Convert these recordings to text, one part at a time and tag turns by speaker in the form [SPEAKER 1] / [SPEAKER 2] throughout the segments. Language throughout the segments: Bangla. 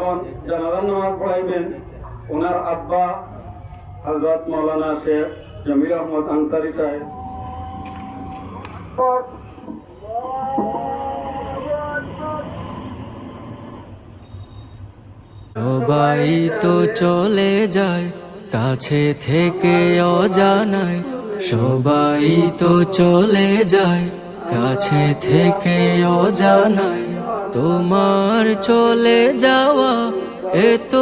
[SPEAKER 1] এবং জানাজার নামাজ পড়াইবেন ওনার আব্বা হযরত মাওলানা শেখ জমির আহমদ আনসারী সাহেব।
[SPEAKER 2] সবাই তো চলে যায় কাছে থেকে অজানায়, সবাই তো চলে যায় কাছে থেকে অজানায়। তোমার চলে যাওয়া এত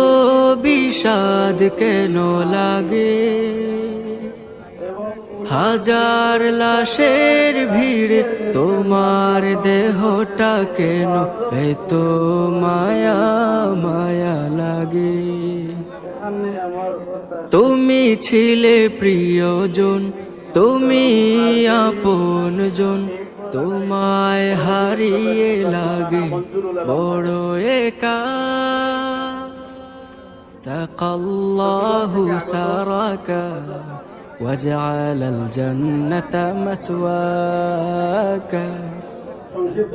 [SPEAKER 2] বিষাদ কেন লাগে? হাজার লাশের ভিড় তোমার দেহটা কেন এত মায়া মায়া লাগে? তুমি ছিলে প্রিয়জন, তুমি আপনজন, তোমায় হারিয়ে লাগে বড় একা। সাকাল্লাহু সারাকা وجعل الجنة مسواك।
[SPEAKER 1] সংক্ষিপ্ত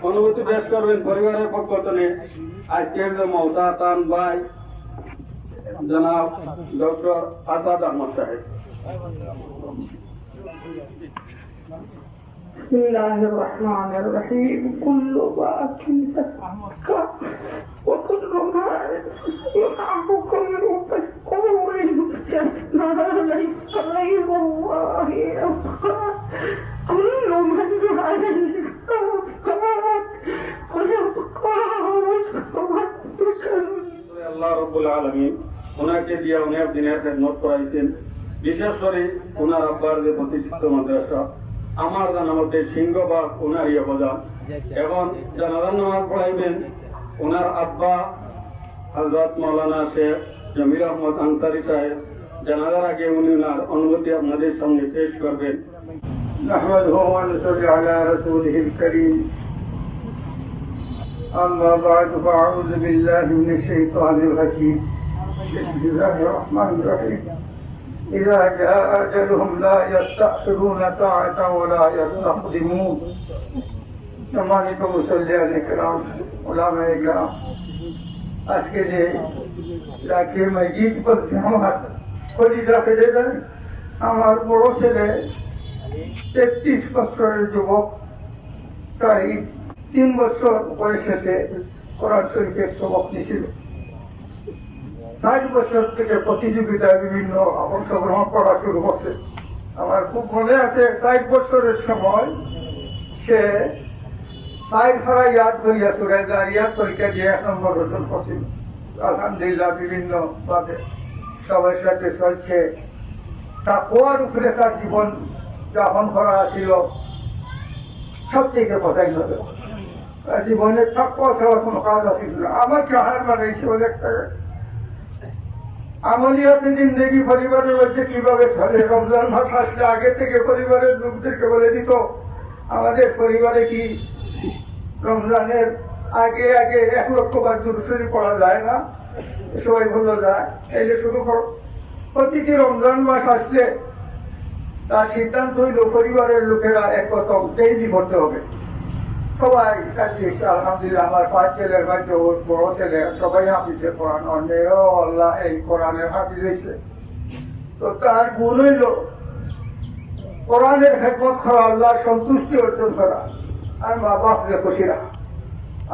[SPEAKER 1] অনুভূতি পেশ করবেন পরিবারের পক্ষ থেকে আজকের যে মওতাতান ভাই জনাব ডক্টর আসাদ আহমদ সাহেব।
[SPEAKER 3] بسم الله الرحمن الرحيم كل باك فاسمعك وكل ماء فاسمعه كل مسكور استثنى ليس غير الله يبقى كل من عليك فات ويبقى وجه ربك।
[SPEAKER 1] আল্লাহ রাব্বুল আলামিন ওনাকে দিয়ে অনেক দিনের খেদমত করাইছেন। বিশেষ করে ওনার আব্বার যে প্রতিষ্ঠিত মাদ্রাসা আমার জানা মতে সিংহবাগ ওনারই অবদান। এবং জানাজার নামাজ পড়াইবেন ওনার আব্বা হযরত মাওলানা শেখ জমির আহমদ আনসারী সাহেব। জানাজার আগে উনি ওনার অনুভূতি আপনাদের সামনে পেশ করবেন।
[SPEAKER 4] نحمده ونصلي على رسوله الكريم أما بعد فأعوذ بالله من الشيطان الرجيم بسم الله الرحمن الرحيم إذا جاء أجلهم لا يستأخرون ساعة ولا يستقدمون। সম্মানিত মুসল্লিয়ান ইকরাম, উলামায়ে ইকরাম, আজকে যে যাকে মসজিদ पर আমার ফরিদা ফেলে দেন, আমার বড় ছেলে 33 বছরের যুবক, 3 বছর বয়সে সে কোরআন শরীফের সবক নিয়েছিল। 60 বছর থেকে প্রতিযোগিতায় বিভিন্ন অংশগ্রহণ করা শুরু করছে। আমার খুব মনে আছে 60 বছরের সময় সে 60 ফারা ইয়াদ করিয়া সুরে জারিয়াত পরীক্ষা দিয়ে 1 নম্বর অর্জন করছিল। আলহামদুলিল্লাহ বিভিন্ন ভাবে সবার সাথে চলছে। তাকওয়ার উপরে তার জীবন যাপন করা ছিল সবথেকে প্রধান হবে। জীবনে তাকওয়া ছাড়া কোনো কাজ আসিল না। আমাকে হার বানাইছে অনেক টাকা। আমলিয়াতে জিন্দেগি পরিবারের মধ্যে কিভাবে চলে, রমজান মাস আসলে আগে থেকে পরিবারের লোকদেরকে বলে দিত আমাদের পরিবারে কি রমজানের আগে আগে 1 লক্ষ বার দুরূদ শরীফ পড়া যায় না? সবাই বললো যায়, এই যে শুরু করো। প্রতিটি রমজান মাস আসলে তার সিদ্ধান্ত হইল পরিবারের লোকেরা এক প্রথম তেইজি করতে হবে। সবাই আলহামদুলিল্লাহ আমার 5 ছেলের মধ্যে ওর বড় ছেলে সবাই হাফিজে কোরআন, অন্যেও আল্লাহ এই কোরআনের হাফিজ হয়েছে। তো তার গুণ হইল কোরআনের খেদমত করা, আল্লাহর সন্তুষ্টি অর্জন করা, আর মা বাপকে খুশি রাখা।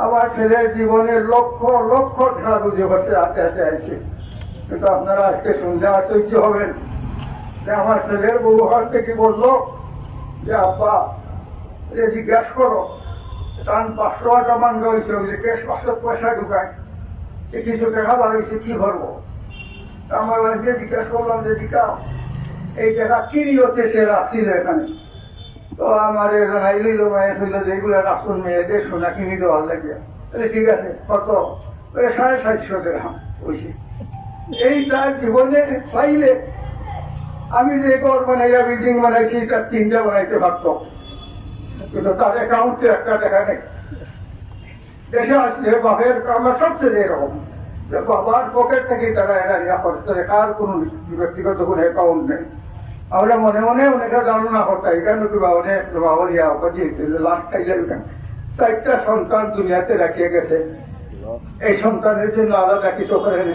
[SPEAKER 4] আমার ছেলের জীবনে লক্ষ লক্ষ টাকা বুঝে বসে হাতে হাতে আছে। কিন্তু আপনারা আজকে শুনলে আশ্চর্য হবেন যে আমার ছেলের বউ হাত থেকে বললো যে আব্বা জিজ্ঞাসা করো কারণ 500 টাকা মানগা হয়েছে, ওই যে কেশ 500 পয়সা ঢুকায় কিছু টাকা বাড়াইছে, কি করবো? আমার ওয়াইফকে জিজ্ঞাসা করলাম যে দিকা এই টাকা কি নিয়তে সে আসছিল এখানে? তো আমার জানাইল মায়ের হইল যে এগুলো রাখুন মেয়েদের সোনা কিনে দেওয়ার লাগে। ঠিক আছে, কত? 750 টাকা হয়েছে। এই তার জীবনে চাইলে আমি যে ঘর বানাইয়া বিল্ডিং বানাইছি তার 3টা বানাইতে পারত, কিন্তু তার অ্যাকাউন্টে 1 টাকা নেই। দেশে আসলে বাপের আমার সবচেয়ে এরকম যে বাবার পকেট থেকে টাকা এরা করতে, কার কোনো ব্যক্তিগত কোনো অ্যাকাউন্ট নেই। আমরা মনে মনে অনেকটা ধারণা করতাম এখানে কি অনেক বাবার ইয়া দিয়েছে লাস্ট টাইলে 4টা সন্তান দুনিয়াতে রাখিয়ে গেছে। এই সন্তানের জন্য আলাদা কিছু করেন।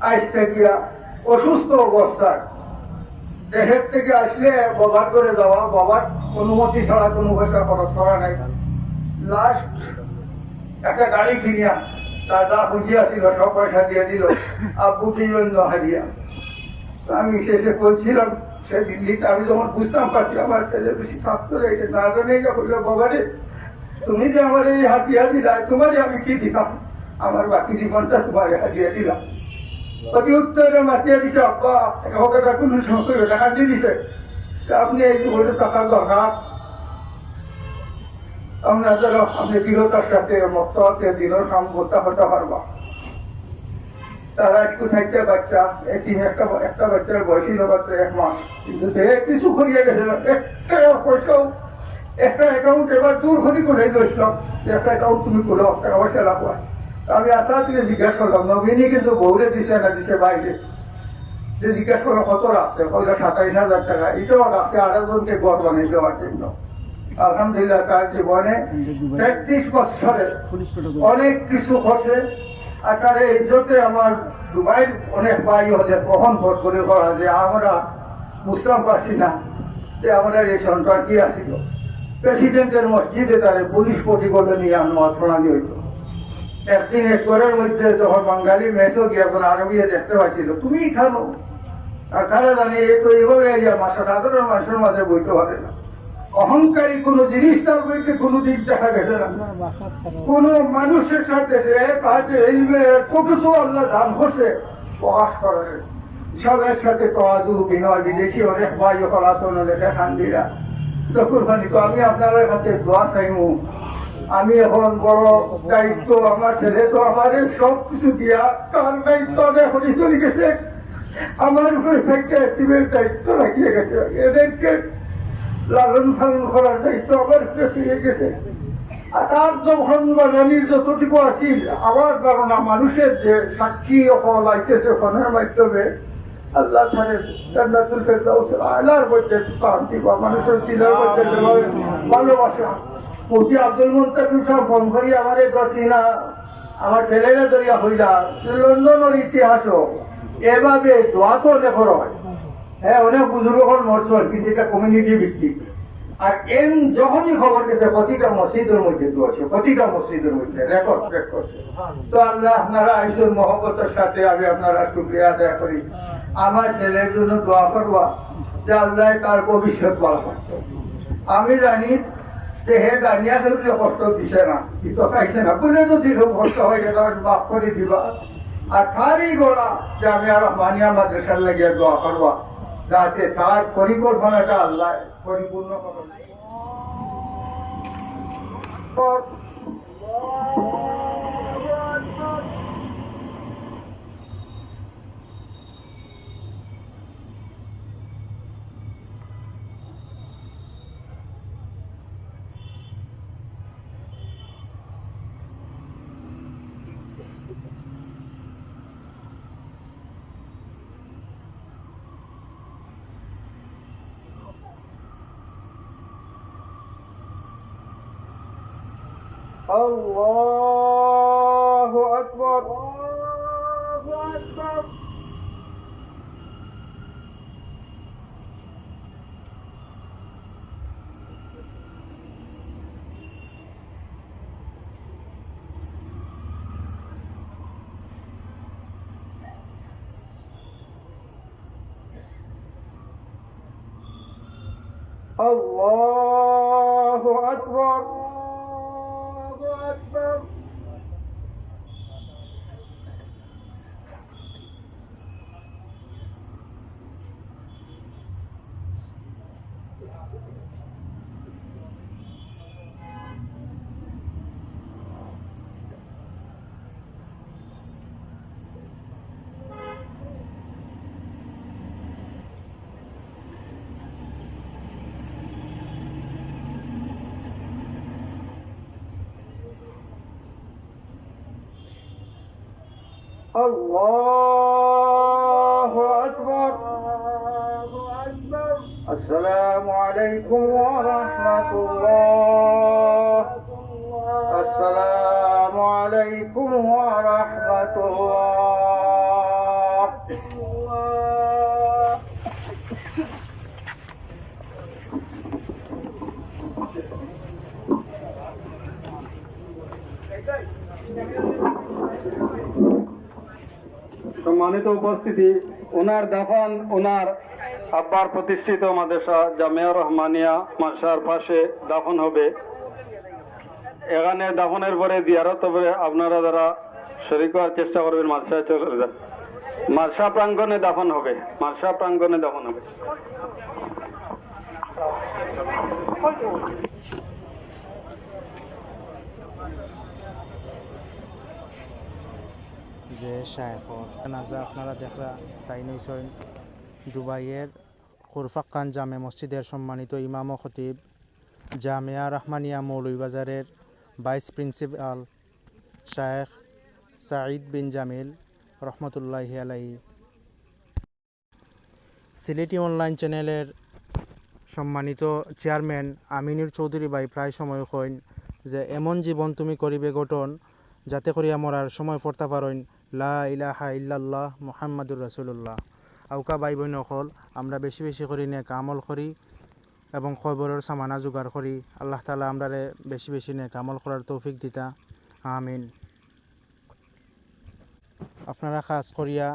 [SPEAKER 4] আজ থেকে অসুস্থ অবস্থায় দেশের থেকে আসলে বাবার করে যাওয়া, বাবার অনুমতি ছাড়া কোনো পয়সা খরচ করা নাই। লাস্ট একটা গাড়ি কিনিয়া তার যা পুঁজি আসছিল সব পয়সা দিয়ে দিল, আব্বুটির জন্য হারিয়া। আমি শেষে বলছিলাম সে দিল্লিতে, আমি যখন বুঝতাম পারছি আমার ছেলে বেশি থাকতো এটা না জানে বললো, বাবা রে তুমি যে আমার এই হাতিয়া দিলা, তোমারে আমি কি দিতাম, আমার বাকি জীবনটা তোমার হাতিয়া দিলাম। অতি উত্তরে মাতিয়া দিছে, আব্বা একটা কোনো সময় টাকা দিয়ে দিছে, আপনি এই টাকার দরকার আপনাদের, আপনি দৃঢ়তার সাথে মক্তকে দিনের কাম করতে হতে পারবা। তারা স্কুল থাকতে বাচ্চা একটা বাচ্চার বয়সী মাত্র 1 মাস, কিন্তু কিছু করিয়া গেছে, একটা পয়সাও একটা অ্যাকাউন্ট এবার দূর করে খুলে দিয়েছিলাম, একটা অ্যাকাউন্ট তুমি খুলো, টাকা পয়সা লাগবে। আমি আশা থেকে জিজ্ঞাসা করলাম, নবীনই কিন্তু বউরে দিছে না দিছে বাইরে, যে জিজ্ঞাসা করলো কত রাখছে, 27,000 টাকা, এটাও রাখছে আরেকজনকে ঘর বানিয়ে দেওয়ার জন্য। আলহামদুলিল্লাহ তার জীবনে 33 বছরে অনেক কিছু হচ্ছে। আর তার ইজ্জতে আমার দুবাইয়ের অনেক ভাই হলে কখন ভোট করে করা যে আমরা বুঝতাম পারছি না যে আমাদের এই সন্তান কি আসিল। প্রেসিডেন্টের মসজিদে তার পুলিশ প্রতিকূলে নিয়ে নামাজ পড়ানি হইত। একদিন এক ঘরের মধ্যে যখন বাঙালি মেসো গিয়ে এখন আরবি দেখতে পাচ্ছিল, তুমি খানো, আর তারা জানে এ তো এইভাবে সাধারণ মানুষের মাঝে বইতে পারে না। অহংকারী কোন জিনিস তার বইতে কোনোদিন দেখা গেছে না। কোন মানুষের সাথে তার যে কিছু আল্লাহ দান করছে প্রকাশ করার, সবের সাথে তোয়াজু বিনয়, বিদেশি অনেক ভাই আসন লেখা খান্দিরা চকুরবানি। তো আমি আপনাদের কাছে দোয়া চাইমু, আমি এখন বড় দায়িত্ব, আমার ছেলে তো আমাদের সব কিছু দিয়া তার দায়িত্ব এখন চলে গেছে, আমার উপরে দায়িত্ব রাখিয়ে গেছে, এদেরকে লালন পালন করার দায়িত্ব আমার ফিরে গেছে। আর তার যখন রানীর যতটুকু আছি আমার ধারণা মানুষের যে সাক্ষী হল আইতেছে ফোনের মাধ্যমে, আল্লাহ তাদের জান্নাতুল ফেরদাউস আলার মধ্যে স্থান দিবা, মানুষের দিলের মধ্যে ভালোবাসা। মুফতি আব্দুল মুত্তাকিব সাহেব ফোন করি আমার চিনা আমার ছেলেরা দরিয়া হইলা লন্ডনের ইতিহাসও এভাবে দোয়া তো লেখ হয়। হ্যাঁ, অনেক বুজুর্গ মরসল, কিন্তু এটা কমিউনিটি ভিত্তিক। আর যখনই খবর গেছে প্রতিটা মসজিদের মধ্যে দোয়াছে, প্রতিটা মসজিদের মধ্যে রেকর্ড করছে। তো আল্লাহ আপনারা আইসুর মহব্বতের সাথে আমি আপনারা শুক্রিয়া আদায় করি। আমার ছেলের জন্য দোয়া করবা যে আল্লাহ তার ভবিষ্যৎ ভালো করত। আমি জানি যে হে দানিয়া খেলতে কষ্ট দিছে না, কিন্তু চাইছে না, বুঝে যদি কষ্ট হয় সেটা মাফ করে দিবা। আর তারই গোড়া যে আমি আর মানিয়া মাদ্রাসার লাগিয়ে দোয়া করবা, যাতে তার পরিকল্পনাটা আল্লাহ পরিপূর্ণ করেন। আল্লাহু আকবার, আল্লাহু আকবার। আল্লাহু আকবার, আল্লাহু আকবার। আল্লাহু আকবার, আল্লাহু আকবার। আসসালামু আলাইকুম ওয়া রাহমাতুল্লাহ। আসসালামু আলাইকুম। عليكم ورحمة الله.
[SPEAKER 1] সম্মানিত উপস্থিতি, ওনার দাফন ওনার আব্বার প্রতিষ্ঠিত মাদ্রাসা জামিয়া রহমানিয়া মাদ্রাসার পাশে দাফন হবে। এখানে দাফনের পরে জিয়ারত হবে। আপনারা যারা শরীক হওয়ার চেষ্টা করবেন মাদ্রাসায় চলে যান। মাদ্রাসা প্রাঙ্গণে দাফন হবে, মাদ্রাসা প্রাঙ্গণে দাফন হবে।
[SPEAKER 5] যে শায়েখর জানাজা আপনারা দেখরা তাই নইছেন দুবাইয়ের খুরফাক্কান জামে মসজিদের সম্মানিত ইমাম ও খতিব জামিয়া রহমানিয়া মৌলভীবাজারের ভাইস প্রিন্সিপাল শায়েখ সাঈদ বিন জামিল রহমতুল্লাহি আলাইহি। সিলেটি অনলাইন চ্যানেলের সম্মানিত চেয়ারম্যান আমিনুর চৌধুরী ভাই প্রায় সময় কইন যে এমন জীবন তুমি করিবে গঠন যাতে করিয়া মরার সময় পড়তে পারেন লা ইলাহা ইল্লাল্লাহ মুহাম্মাদুর রাসূলুল্লাহ। আউকা ভাই বোন অকল আমরা বেশি বেশি করি নেক আমল করি এবং খবরের সামানা জোগাড় করি। আল্লাহ তাআলা আমরারে বেশি বেশি নেক আমল করার তৌফিক দিতা, আমিন। আপনারা খাস করিয়া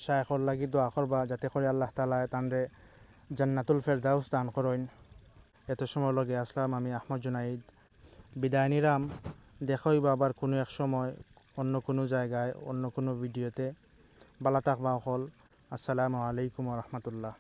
[SPEAKER 5] শায়েখর লাগি দোয়া করবা যাতে করে আল্লাহ তাআলা তানরে জান্নাতুল ফেরদাউস দান করেন। এত সময় লগে আসলাম আমি আহমদ জুনাইদ, বিদায় নিলাম। দেখই আবার কোনো এক সময় অন্য কোনো জায়গায় অন্য কোনো ভিডিওতে। বালা থাকবা অকল। আসসালামু আলাইকুম ওয়া রাহমাতুল্লাহ।